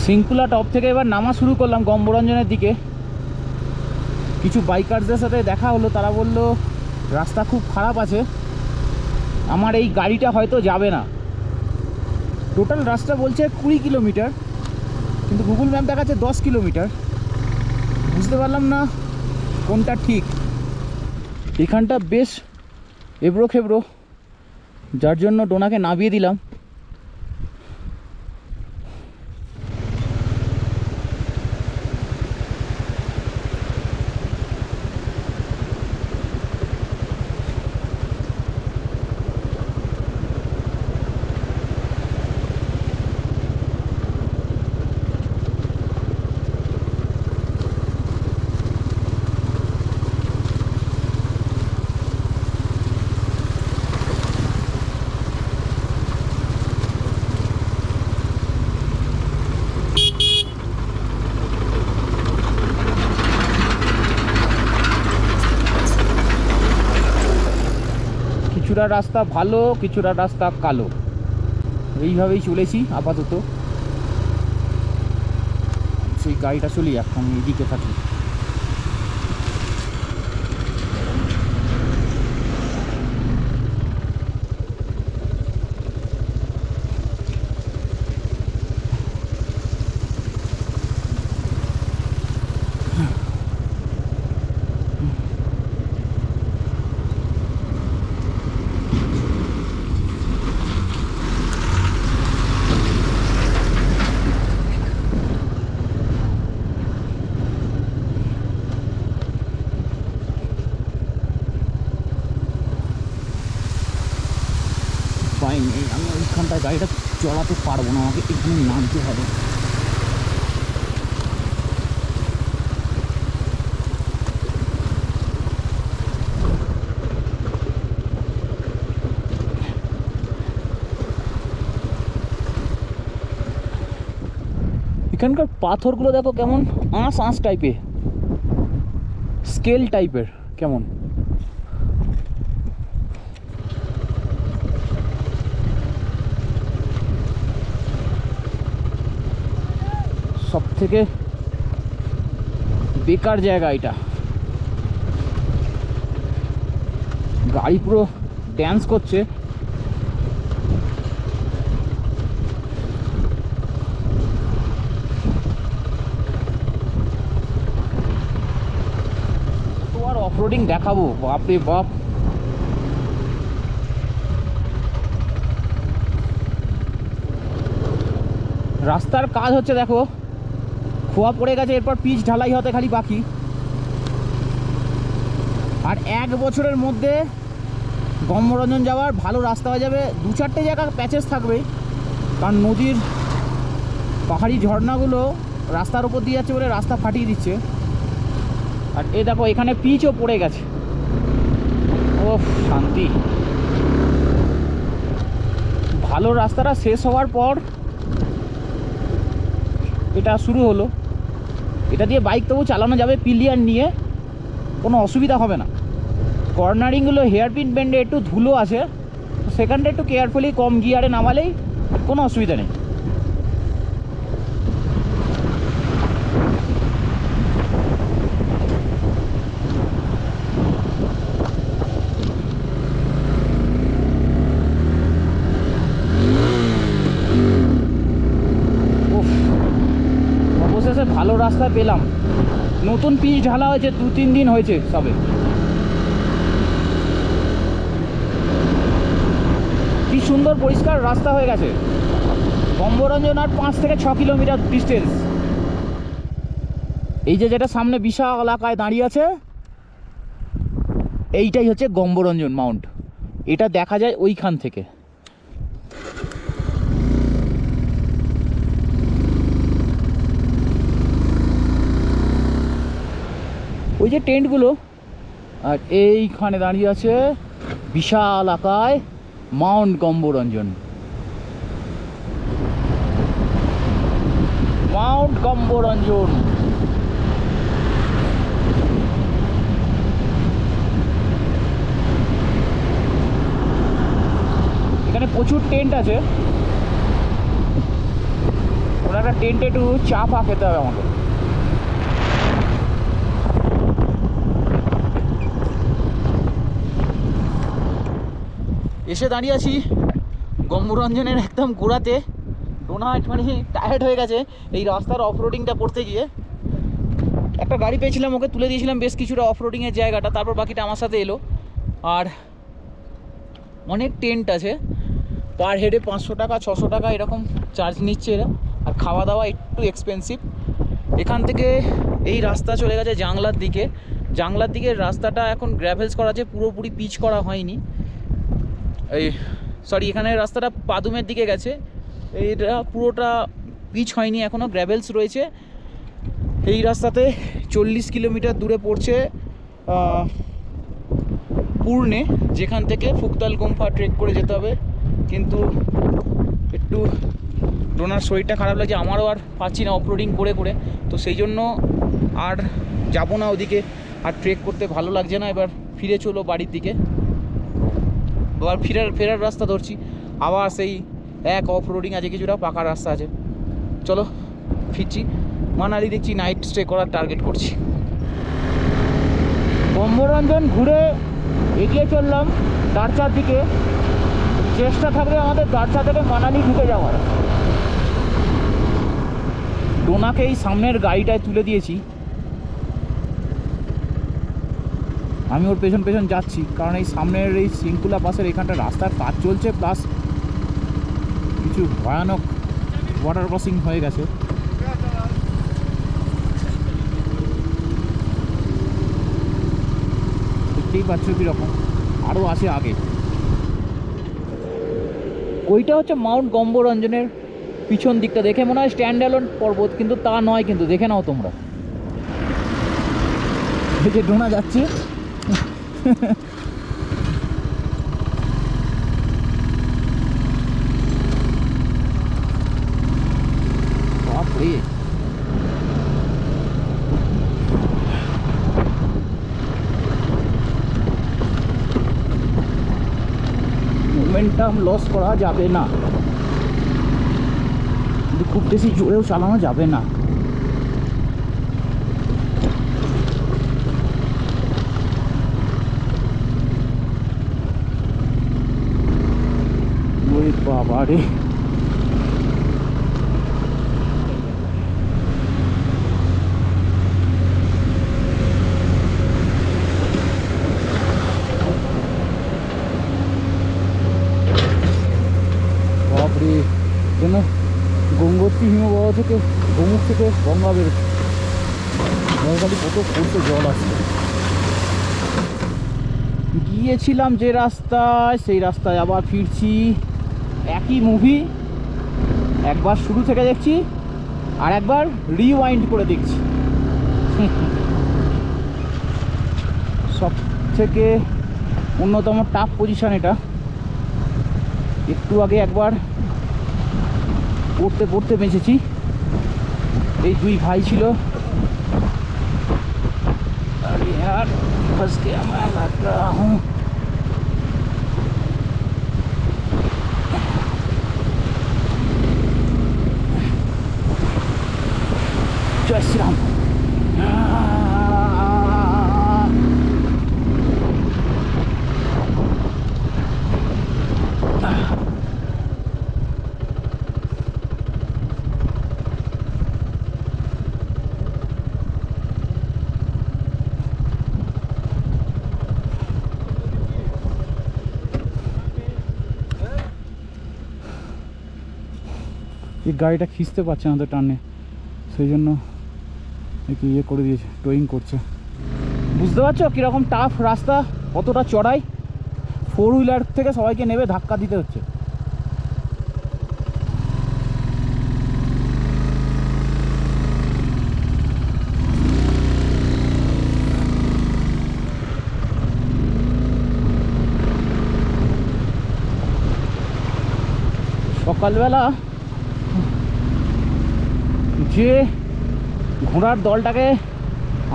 Shinkula top থেকে এবার নামা শুরু করলাম গম্বরঞ্জনের দিকে। কিছু বাইকারদের সাথে দেখা হলো, তারা বলল রাস্তা খুব খারাপ আছে, আমার এই গাড়িটা হয়তো যাবে না। টোটাল রাস্তা বলছে 20 কিলোমিটার, কিন্তু গুগল ম্যাপ দেখাচ্ছে 10 কিলোমিটার। বুঝতে পারলাম না কোনটা ঠিক। এখানটা বেশ এবড়ো খেবড়ো, যার জন্য ডোনাকে নামিয়ে দিলাম। কিছুটা রাস্তা ভালো, কিছুটা রাস্তা কালো, এইভাবেই চলেছি আপাতত। সেই গাড়িটা চলি, এখন এদিকে থাকি। পাইনি আমি ওইখানটায় গাড়িটা চলাতে পারবো না, আমাকে এখানে নামতে হবে। এখানকার পাথরগুলো দেখো কেমন আঁশ আঁশ টাইপের, স্কেল টাইপের কেমন। সব থেকে বেকার জায়গা এটা, গাড়ি পুরো ড্যান্স করছে। তো আর অফরোডিং দেখাবো, বাপরে বাপ। রাস্তার কাজ হচ্ছে দেখো, খোয়া পড়ে গেছে, এরপর পিচ ঢালাই হতে খালি বাকি। আর 1 বছরের মধ্যে গম্বরঞ্জন যাওয়ার ভালো রাস্তা হয়ে যাবে। 2-4টে জায়গা প্যাচেস থাকবে, কারণ নদীর পাহাড়ি ঝর্ণাগুলো রাস্তার উপর দিয়ে যাচ্ছে বলে রাস্তা ফাটিয়ে দিচ্ছে। আর এ দেখো এখানে পিচও পড়ে গেছে, ও শান্তি। ভালো রাস্তাটা শেষ হওয়ার পর এটা শুরু হলো। এটা দিয়ে বাইক তবু চালানো যাবে, পিলিয়ার নিয়ে কোনো অসুবিধা হবে না। কর্নারিংগুলো হেয়ারপিন বেন্ডে একটু ধুলো আছে, সেখানটা একটু কেয়ারফুলি কম গিয়ারে নামালেই কোনো অসুবিধা নেই। অবশেষে ভালো রাস্তা পেলাম। নতুন পিচ ঢালা হয়েছে, 2-3 দিন হয়েছে সবে। কি সুন্দর পরিষ্কার রাস্তা হয়ে গেছে। গম্বরঞ্জন আর 5 থেকে 6 কিলোমিটার ডিস্টেন্স। এই যে যেটা সামনে বিশাল এলাকায় দাঁড়িয়ে আছে, এইটাই হচ্ছে গম্বরঞ্জন মাউন্ট। এটা দেখা যায় ওইখান থেকে। ওই যে টেন্টগুলো, আর এইখানে দাঁড়িয়ে আছে বিশাল আকায় মাউন্ট গম্বরঞ্জন। মাউন্ট গম্বরঞ্জন। এখানে প্রচুর টেন্ট আছে, ওনারা একটা টেন্টে একটু চা ফা খেতে হবে আমাকে। এসে দাঁড়িয়ে আছি গম্বরঞ্জনের একদম গোড়াতে। ডোনা একটুখানি টায়ার্ড হয়ে গেছে এই রাস্তার অফরোডিংটা করতে গিয়ে। একটা গাড়ি পেয়েছিলাম, ওকে তুলে দিয়েছিলাম বেশ কিছুটা অফরোডিংয়ের জায়গাটা, তারপর বাকিটা আমার সাথে এলো। আর অনেক টেন্ট আছে, পার হেডে 500 টাকা 600 টাকা এরকম চার্জ নিচ্ছে এরা। আর খাওয়া দাওয়া একটু এক্সপেন্সিভ। এখান থেকে এই রাস্তা চলে গেছে জাংলার দিকে। জাংলার দিকের রাস্তাটা এখন গ্র্যাভেলস করা আছে, পুরোপুরি পিচ করা হয়নি। এই সরি, এখানে রাস্তাটা পাদুমের দিকে গেছে, এইটা পুরোটা পিচ হয়নি এখনও, গ্র্যাভেলস রয়েছে। এই রাস্তাতে 40 কিলোমিটার দূরে পড়ছে পূর্ণে, যেখান থেকে ফুকতাল গুম্ফা ট্রেক করে যেতে হবে। কিন্তু একটু ডোনার শরীরটা খারাপ লাগছে, আমারও আর পাচ্ছি না অফরোডিং করে করে, তো সেই জন্য আর যাব না ওদিকে, আর ট্রেক করতে ভালো লাগছে না। এবার ফিরে চলো বাড়ির দিকে, আবার ফেরার রাস্তা ধরছি। আবার সেই এক অফরোডিং আছে, কিছুটা পাকা রাস্তা আছে। চলো ফিরছি। মানালি দেখছি নাইট স্টে করার টার্গেট করছি। গম্বরঞ্জন ঘুরে এগিয়ে চললাম দারচার দিকে। চেষ্টা থাকবে আমাদের দারচা থেকে মানালি ঢুকে যাওয়ার। ডোনাকে এই সামনের গাড়িটায় তুলে দিয়েছি, আমি ওর পেছন পেছন যাচ্ছি, কারণ এই সামনের এই সিংকুলা পাশের এখানটা রাস্তার কাজ চলছে, প্লাস কিছু ভয়ানক ওয়াটার ক্রসিং হয়ে গেছে। দেখতেই পাচ্ছ কীরকম, আরও আছে আগে। ওইটা হচ্ছে মাউন্ট গম্বরঞ্জনের পিছন দিকটা, দেখে মনে হয় স্ট্যান্ড অ্যালোন পর্বত, কিন্তু তা নয়, কিন্তু দেখে নাও তোমরা। এই যে ডোনা যাচ্ছে, বাপরে মোমেন্টাম লস করা যাবে না, কিন্তু খুব বেশি জোরেও চালানো যাবে না। ওরে বাবা রে, বাপরে, যেন গঙ্গোত্রী হিমবাহ থেকে, গোমুখ থেকে গঙ্গা বেরোচ্ছে। গঙ্গাটি কত পড়তে জল আসছে। গিয়েছিলাম যে রাস্তায়, সেই রাস্তায় আবার ফিরছি। একই মুভি, একবার শুরু থেকে দেখছি আর একবার রিওয়াইন্ড করে দেখছি। সব থেকে অন্যতম টাফ পজিশন এটা। একটু আগে একবার পড়তে পড়তে বেঁচেছি। এই দুই ভাই ছিল, अरे यार फंस गया मैं, लग रहा हूँ। जय श्री राम। এই গাড়িটা খিঁচতে পারছে না তো টানে, সেই জন্য একটু ইয়ে করে দিয়েছে, টোয়িং করছে। বুঝতে পারছো কীরকম টাফ রাস্তা, কতটা চড়াই। 4 হুইলার থেকে সবাইকে নেবে ধাক্কা দিতে হচ্ছে। সকালবেলা যে ঘোড়ার দলটাকে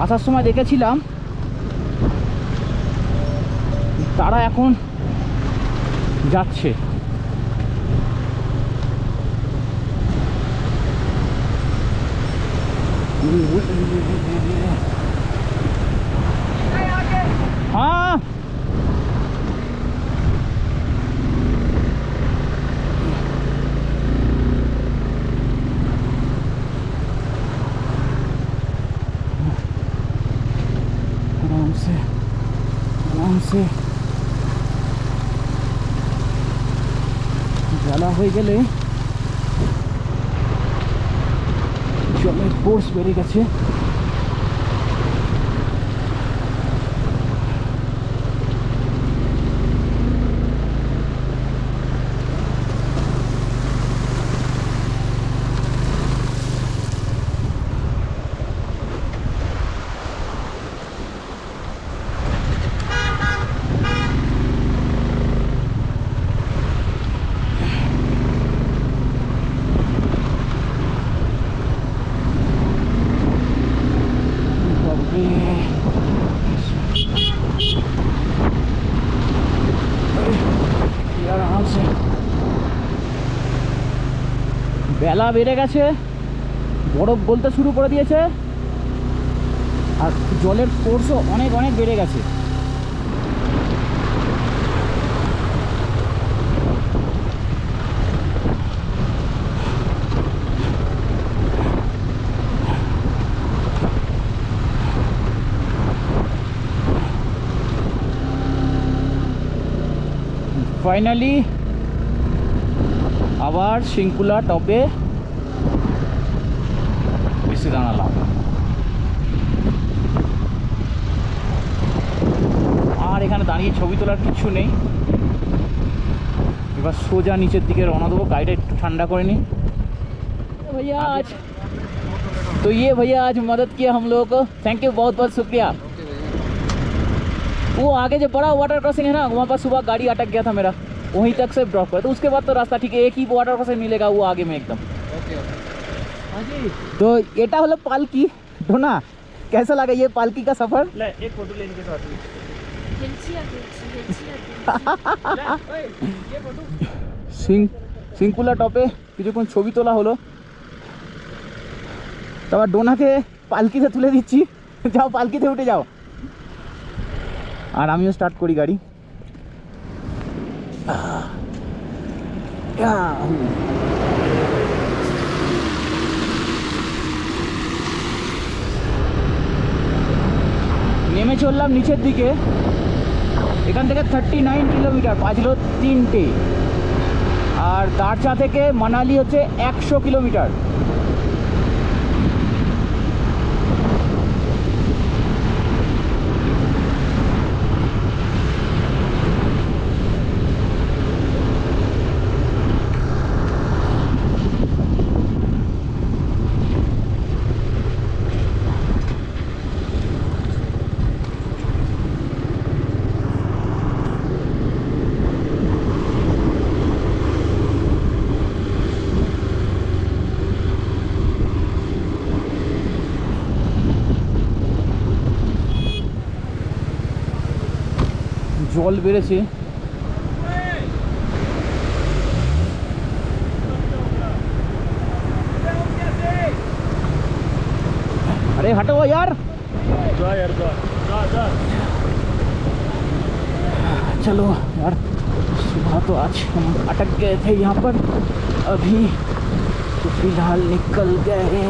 আসার সময় দেখেছিলাম, তারা এখন যাচ্ছে। हाँ आराम से জ্বালা হয়ে গেলে জলের ফোর্স বেড়ে গেছে। বেলা বেড়ে গেছে, বরফ গলতে শুরু করে দিয়েছে, আর জলের ফোর্সও অনেক অনেক বেড়ে গেছে। ফাইনালি আবার শিংকুলা টপে বেশি দাঁড়ালাম। আর এখানে দাঁড়িয়ে ছবি তোলার কিছু নেই, এবার সোজা নিচের দিকে রওনা দেবো। গাড়িটা একটু ঠান্ডা করে নিই। भैया आज तो ये भैया आज मदद किया हम लोगों को, थैंक यू, बहुत बहुत शुक्रिया। वो आगे जो बड़ा वाटर क्रॉसिंग है ना, वहाँ पर सुबह गाड़ी अटक गया था मेरा, वहीं तक से ड्रॉप कर, तो उसके बाद तो रास्ता ठीक है, एक ही वाटर क्रॉसिंग मिलेगा वो आगे में एकदम। हाँ जी, तो एटा हलो पालकी ढोना, कैसा लगा ये पालकी का सफर? ले एक फोटो लेने के साथ में শিংকুলা টপে কিছুক্ষণ ছবি তোলা হলো, তারপর ডোনাকে পালকিতে তুলে দিচ্ছি, যাও পালকিতে উঠে যাও, আর আমিও স্টার্ট করি গাড়ি। নেমে চললাম নিচের দিকে, এখান থেকে 39 কিলোমিটার, বাজলো 3টে, আর দারচা থেকে মানালি হচ্ছে 100 কিলোমিটার। জল বেড়েছে, अरे हटो यार, चलो यार, सुबह तो आज हम अटक गए थे यहाँ पर, अभी तो फिलहाल निकल गए।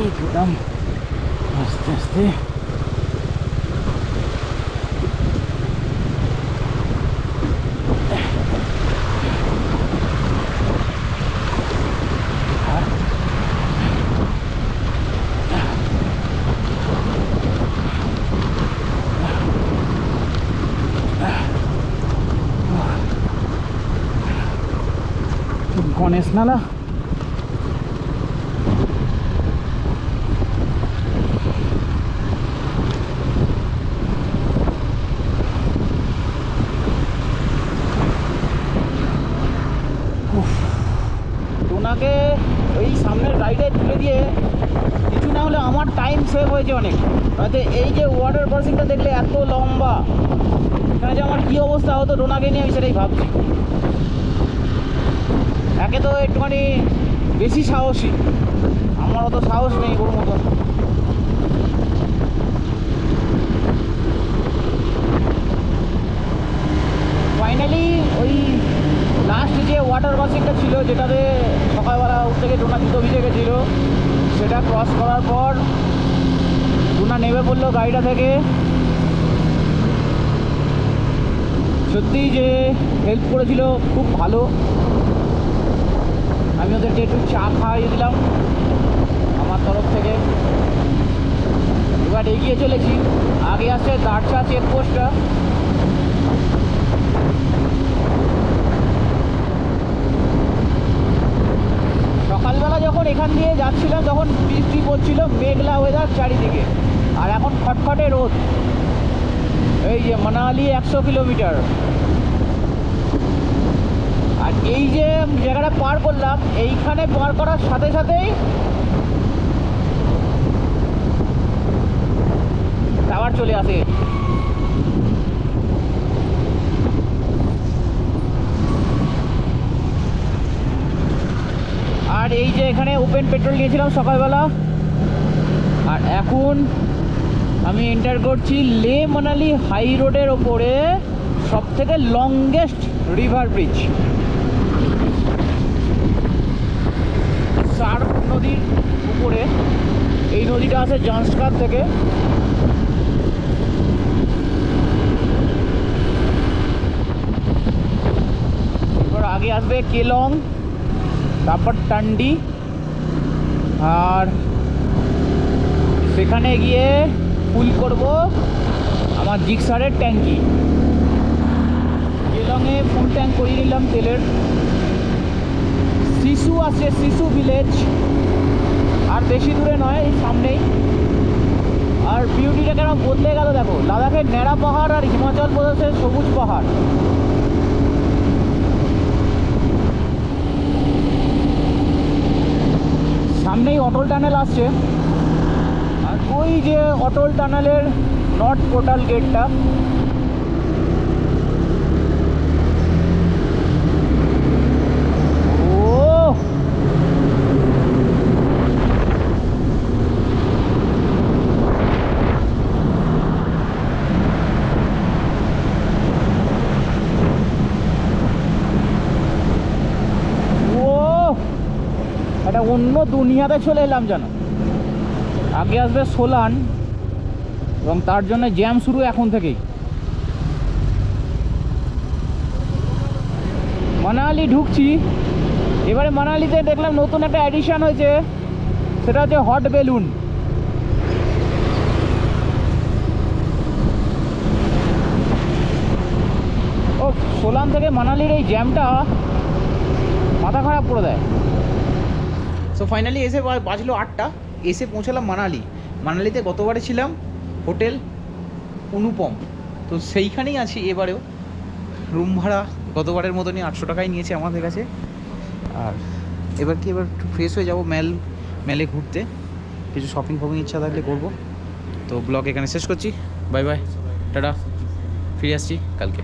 एकदम आस्ते आस्ते गणेश नाला ডোনাকে ওই সামনের গাড়িটায় তুলে দিয়ে কিছু না হলে আমার টাইম সেভ হয়েছে অনেক। হয়তো এই যে ওয়াটার ক্রসিংটা দেখলে এত লম্বা, এখানে যে আমার কী অবস্থা হতো ডোনাকে নিয়ে, আমি সেটাই ভাবছি। একে তো একটুখানি বেশি সাহসী, আমার অত সাহস নেই ওর মতন। ফাইনালি ওই লাস্ট যে ওয়াটার ক্রসিংটা ছিল, যেটাতে সকালবেলা উঠতে গিয়ে টোনা জুতো ভিজে গেছিলো, সেটা ক্রস করার পর টোনা নেমে পড়লো গাড়িটা থেকে। সত্যিই যে হেল্প করেছিল খুব ভালো। আমি ওদেরকে একটু চা খাইয়ে দিলাম আমার তরফ থেকে। এবার এগিয়ে চলেছি, আগে আসছে দারচা চেকপোস্টটা। সকালবেলা যখন এখান দিয়ে যাচ্ছিলাম তখন বৃষ্টি পড়ছিল, মেঘলা ওয়েদার চারিদিকে, আর এখন খটখটে রোদ। এই যে মানালি 100 কিলোমিটার। আর এই যে জায়গাটা পার করলাম, এইখানে পার করার সাথে সাথেই টাওয়ার চলে আসে। আর এই যে এখানে ওপেন পেট্রোল নিয়েছিলাম সকালবেলা। আর এখন আমি এন্টার করছি লে মানালি হাই রোডের ওপরে সবথেকে লংগেস্ট রিভার ব্রিজ, সার্ক নদীর উপরে। এই নদীটা আছে জান্সকার থেকে। এবার আগে আসবে কেলং, তারপর টান্ডি, আর সেখানে গিয়ে ফুল করব আমার জিক্সারের ট্যাঙ্কি। কেলংয়ে ফুল ট্যাঙ্ক করিয়ে নিলাম তেলের। সিসু আছে, সিসু ভিলেজ, আর বেশি দূরে নয়, এই সামনেই। আর বিউটিটা কেন বদলে গেল দেখো, লাদাখের ন্যাড়া পাহাড় আর হিমাচল প্রদেশের সবুজ পাহাড়। সামনেই অটল টানেল আসছে, আর ওই যে অটল টানেলের নর্থ পোর্টাল গেটটা। একটা অন্য দুনিয়াতে চলে এলাম যেন। আগে আসবে সোলান, এবং তার জন্য জ্যাম শুরু এখন থেকেই। মানালি ঢুকছি। এবারে মানালিতে দেখলাম নতুন একটা অ্যাডিশন হয়েছে, সেটা হচ্ছে হট বেলুন। ও সোলান থেকে মানালির এই জ্যামটা মাথা খারাপ করে দেয়। সো ফাইনালি এসে বাজলো 8টা, এসে পৌঁছালাম মানালি। মানালিতে গতবারে ছিলাম হোটেল অনুপম, তো সেইখানেই আছি এবারেও। রুম ভাড়া গতবারের মতনই 800 টাকায় নিয়েছে আমাদের কাছে। আর এবার একটু ফ্রেশ হয়ে যাবো মেলে ঘুরতে, কিছু শপিং ইচ্ছা থাকলে করবো। তো ব্লগ এখানে শেষ করছি। বাই বাই, টাটা, ফিরে আসছি কালকে।